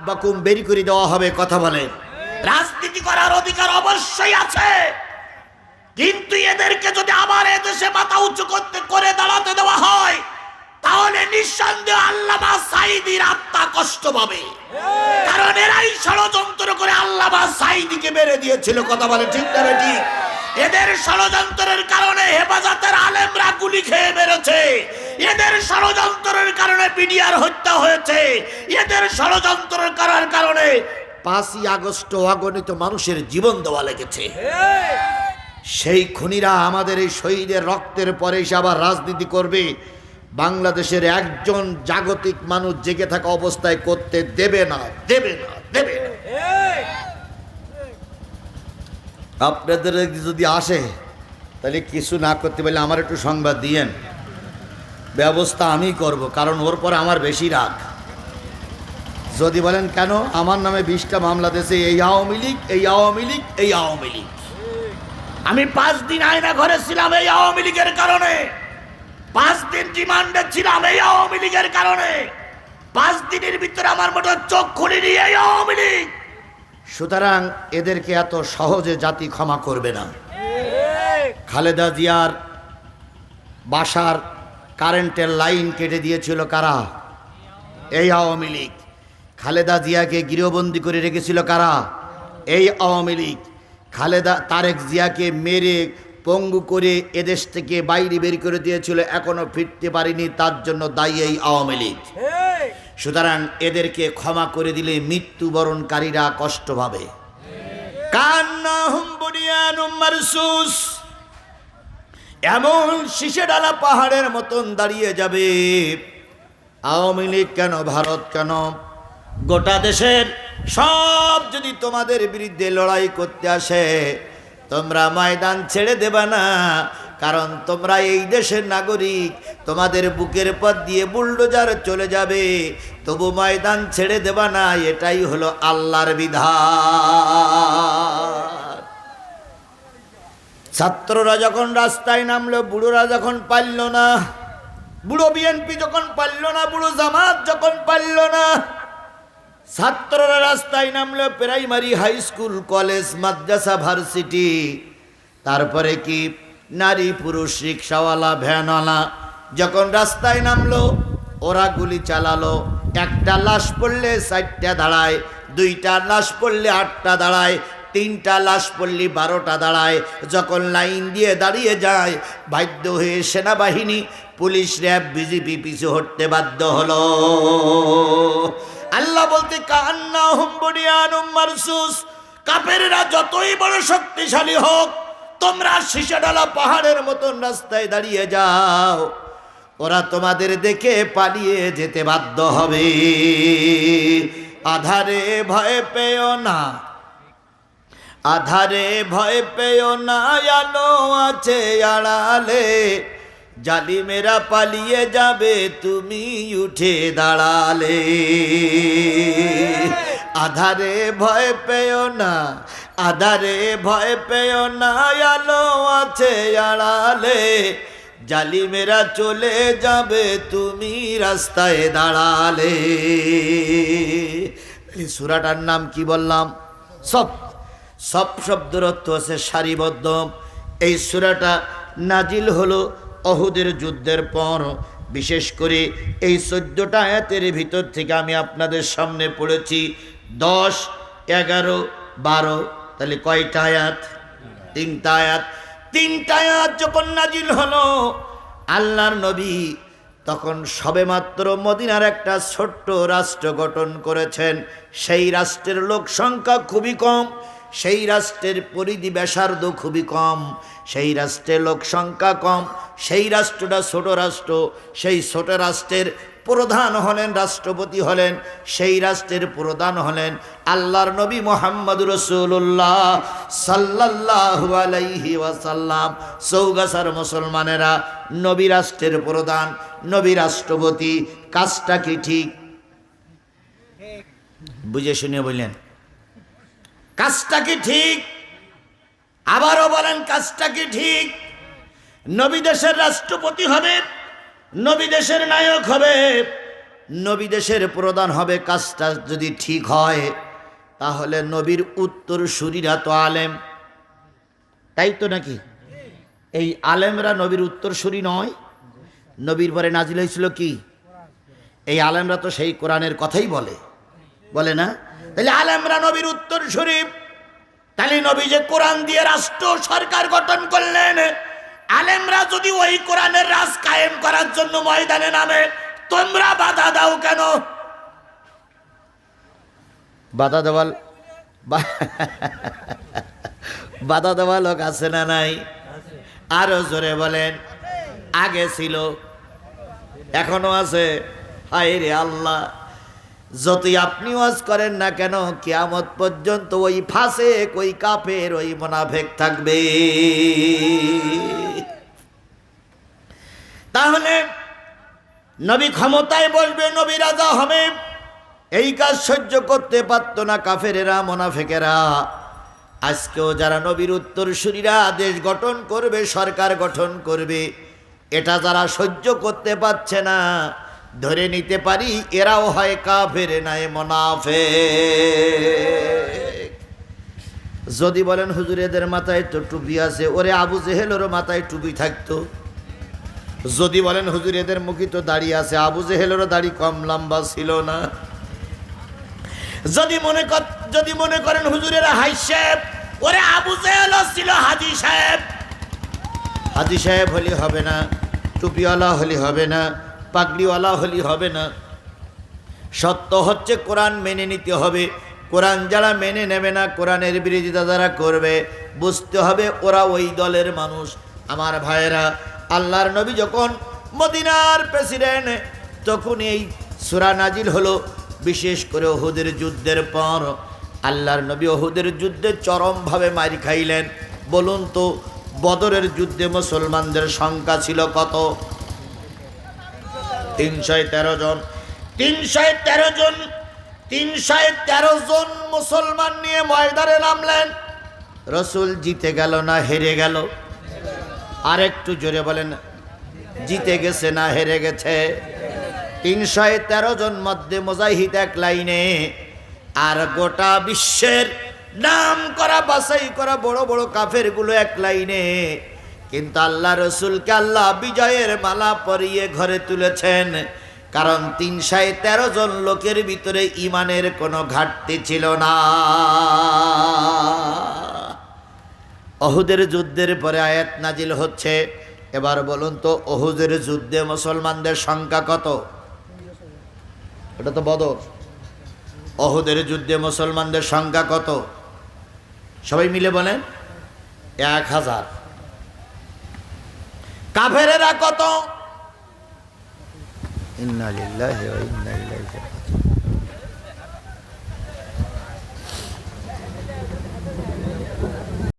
বাকুম বেরি করে দেওয়া হবে। কথা বলেন, রাজনীতি করার অধিকার অবশ্যই আছে, কিন্তু এদেরকে যদি আবার এদেশে মাথা উঁচু করে দাঁড়াতে দেওয়া হয়, তাহলে নিঃসন্দেহ আল্লামা সাঈদীর আত্মা কষ্ট পাবে, কারণ এরাই ষড়যন্ত্র করে আল্লামা সাঈদীকে মেরে দিয়েছিল। কথা বলে ঠিক না ঠিক? এদের ষড়যন্ত্রের কারণে হেফাজতের আলেমরা গুলি খেয়ে মেরেছে, এদের ষড়যন্ত্রের কারণে বিডিআর হত্যা হয়েছে, এদের ষড়যন্ত্রের করার কারণে 5ই আগস্ট অগণিত মানুষের জীবন দেওয়া লেগেছে। সেই খুনিরা আমাদের এই শহীদের রক্তের পরে এসে আবার রাজনীতি করবে, বাংলাদেশের একজন জাগতিক মানুষ জেগে থাকা অবস্থায় করতে দেবে না, দেবে না, দেবে না। আপনাদের যদি আসে তাহলে কিছু না করতে পারলে আমার একটু সংবাদ দিয়েন, ব্যবস্থা আমি করব, কারণ ওর পরে আমার বেশি রাগ। যদি বলেন কেন, আমার নামে 20টা মামলা দিয়েছে, এই আওয়ামী লীগ, এই আওয়ামী লীগ, এই আওয়ামী লীগ। আমি 5 দিন আয়না ঘরে ছিলাম এই আওয়ামী লীগের কারণে, 5 দিন রিমান্ডে ছিলাম এই আওয়ামী লীগের কারণে, 5 দিনের ভিতরে আমার মোটর চোখ খুলিনি এই আওয়ামী লীগ। সুতরাং এদেরকে এত সহজে জাতি ক্ষমা করবে না। খালেদা জিয়ার বাসার কারেন্টের লাইন কেটে দিয়েছিল কারা? এই আওয়ামী লীগ। খালেদা জিয়াকে গৃহবন্দী করে রেখেছিল কারা? এই আওয়ামী লীগ। তারেক জিয়াকে মেরে পঙ্গু করে এদেশ থেকে বাইরে বের করে দিয়েছিল, এখনো ফিরতে পারেনি, তার জন্য দায়ী এই আওয়ামী লীগ। সুতরাং এদেরকে ক্ষমা করে দিলে মৃত্যুবরণকারীরা কষ্ট পাবে। কান্নাহুম বুনিয়ানুম মারসুস, এমন শীষে ডালা পাহাড়ের মতন দাঁড়িয়ে যাবে। আওয়ামী লীগ কেন, ভারত কেন, গোটা দেশের সব যদি তোমাদের বিরুদ্ধে লড়াই করতে আসে, তোমরা ময়দান ছেড়ে দেবা না, কারণ তোমরা এই দেশের নাগরিক। তোমাদের বুকের পথ দিয়ে বুলডোজার চলে যাবে, তবু ময়দান ছেড়ে দেবা না, এটাই হলো আল্লাহর বিধান। ছাত্ররা যখন রাস্তায় নামলো, বুড়োরা যখন পারল না, বুড়ো বিএনপি যখন পারল না, বুড়ো জামাত যখন পারল না, ছাত্ররা রাস্তায় নামলো, প্রাইমারি, হাই স্কুল, কলেজ, মাদ্রাসা, ভার্সিটি, তারপরে কি নারী পুরুষ, রিক্সাওয়ালা, ভ্যানওয়ালা যখন রাস্তায় নামলো, ওরা গুলি চালালো। একটা লাশ পড়লে 4টা দাঁড়ায়, 2টা লাশ পড়লে 8টা দাঁড়ায়, 3টা লাশ পড়লে 12টা দাঁড়ায়। যখন লাইন দিয়ে দাঁড়িয়ে যায়, বাধ্য হয়ে সেনাবাহিনী, পুলিশ, র্যাব, বিজিবি পিছু হটতে বাধ্য হলো। আল্লাহ বলতে কান্নাহুম বুনিয়ানুম মারসুস, কাফেররা যতই বড় শক্তিশালী হোক, তোমরা শীষেডালা পাহাড়ের মতন রাস্তায় দাঁড়িয়ে যাও, ওরা তোমাদের দেখে পালিয়ে যেতে বাধ্য হবে। আধারে ভয় পেও না, আধারে ভয় পেও না, আলো আছে আড়ালে, জালিমেরা পালিয়ে যাবে তুমি উঠে দাঁড়ালে। আধারে ভয় পেও না, আধারে ভয় পেও না, আলো আছে আড়ালে, জালিমেরা চলে যাবে তুমি রাস্তায় দাঁড়ালে। এই সূরাটার নাম কি বললাম? সব শব্দের অর্থ আছে সারিবদ্ধ। এই সূরাটা নাজিল হলো অহুদের যুদ্ধের পর। বিশেষ করে এই 14টা আয়াতের ভিতর থেকে আমি আপনাদের সামনে পড়েছি 10, 11, 12, তাহলে কয়টা আয়াত? 3টা আয়াত। 3টা আয়াত যখন নাজিল হলো, আল্লাহর নবী তখন সবেমাত্র মদিনার একটা ছোট্ট রাষ্ট্র গঠন করেছেন। সেই রাষ্ট্রের লোক সংখ্যা খুবই কম, সেই রাষ্ট্রের পরিধি ব্যাসার্ধ খুবই কম, সেই রাষ্ট্রের লোক সংখ্যা কম, সেই রাষ্ট্রটা ছোট রাষ্ট্র। সেই ছোট রাষ্ট্রের প্রধান হলেন, রাষ্ট্রপতি হলেন, সেই রাষ্ট্রের প্রধান হলেন আল্লাহর নবী মুহাম্মদুর রাসূলুল্লাহ সাল্লাল্লাহু আলাইহি ওয়াসাল্লাম। চৌগাছার মুসলমানেরা, নবী রাষ্ট্রের প্রধান, নবী রাষ্ট্রপতি, কাজটা কি ঠিক? বুঝে শুনে বললেন, কাজটা কি ঠিক? আবারও বলেন, কাজটা কি ঠিক? নবী দেশের রাষ্ট্রপতি হবে, নবী দেশের নায়ক হবে, নবী দেশের প্রধান হবে, কাজটা যদি ঠিক হয় তাহলে নবীর উত্তরসূরিরা তো আলেম, তাই তো নাকি? এই আলেমরা নবীর উত্তরসূরি নয়? নবীর পরে নাজিল হয়েছিল কি? এই আলেমরা তো সেই কোরআনের কথাই বলে, বলে না? তাহলে আলেমরা নবীর উত্তরসূরি। তাহলে নবী যে কোরআন দিয়ে রাষ্ট্র সরকার গঠন করলেন, আলেমরা যদি ওই কোরআনের রাজ কায়েম করার জন্য ময়দানে নামে, তোমরা বাধা দাও কেন? বাধা দেওয়াল বাধা দেওয়া লোক আছে না নাই? আরো জোরে বলেন। আগে ছিল, এখনো আছে। হায় রে আল্লাহ, যতই আপনি ওয়াজ করেন না কেন, কিয়ামত পর্যন্ত ওই ফাসিক, ওই কাফের, ওই মুনাফিক থাকবে। তাহলে নবী ক্ষমতায় বসবে, নবী রাজা হবে, এই কাজ সহ্য করতে পারত না কাফেরেরা, মুনাফিকেরা। আজকেও যারা নবীর উত্তরসূরিরা দেশ গঠন করবে, সরকার গঠন করবে, এটা যারা সহ্য করতে পারছে না, ধরে নিতে পারি এরাও হয় কাফের, নাই মুনাফিক। যদি বলেন হুজুর এদের মাথায় তো টুপি আছে, ওরে আবু জেহেলেরও মাথায় টুপি থাকতো। যদি বলেন হুজুর এদের মুখে তো দাড়ি আছে, আবু জেহেলেরও দাড়ি কম লম্বা ছিল না। যদি মনে করেন হুজুরের হাই সাহেব, ওরে আবু জেহেলও ছিল হাজি সাহেব। হাজি সাহেব হলে হবে না, টুপিওয়ালা হলে হবে না, পাগড়িওয়ালা হলে হবে না। সত্য হচ্ছে কোরআন মেনে নিতে হবে। কোরআন যারা মেনে নেবে না, কোরআনের বিরোধিতা যারা করবে, বুঝতে হবে ওরা ওই দলের মানুষ। আমার ভাইয়েরা, আল্লাহর নবী যখন মদিনার প্রেসিডেন্ট, তখন এই সূরা নাজিল হলো। বিশেষ করে উহুদের যুদ্ধের পর আল্লাহর নবী উহুদের যুদ্ধে চরমভাবে মার খাইলেন। বলুন তো, বদরের যুদ্ধে মুসলমানদের সংখ্যা ছিল কত? 313 জন। 313 জন, 313 জন মুসলমান নিয়ে ময়দানে নামলেন। রসুল জিতে গেল না হেরে গেল? আর একটু জোরে বলেন, জিতে গেছে না হেরে গেছে? 313 জন মধ্যে মুজাহিদ এক লাইনে, আর গোটা বিশ্বের নাম করা বাছাই করা বড় বড় কাফের গুলো এক লাইনে। কিন্তু আল্লাহ রসুলকে আল্লাহ বিজয়ের মালা পরিয়ে ঘরে তুলেছেন, কারণ 313 জন লোকের ভিতরে ইমানের কোনো ঘাটতি ছিল না। উহুদের যুদ্ধের পরে আয়াত নাজিল হচ্ছে। এবার বলুন তো, উহুদের যুদ্ধে মুসলমানদের সংখ্যা কত? এটা তো বদর। উহুদের যুদ্ধে মুসলমানদের সংখ্যা কত? সবাই মিলে বলেন। 1000। কাফেরেরা কত? ইন্না লিল্লাহি ওয়া ইন্না ইলাইহি রাজিউন।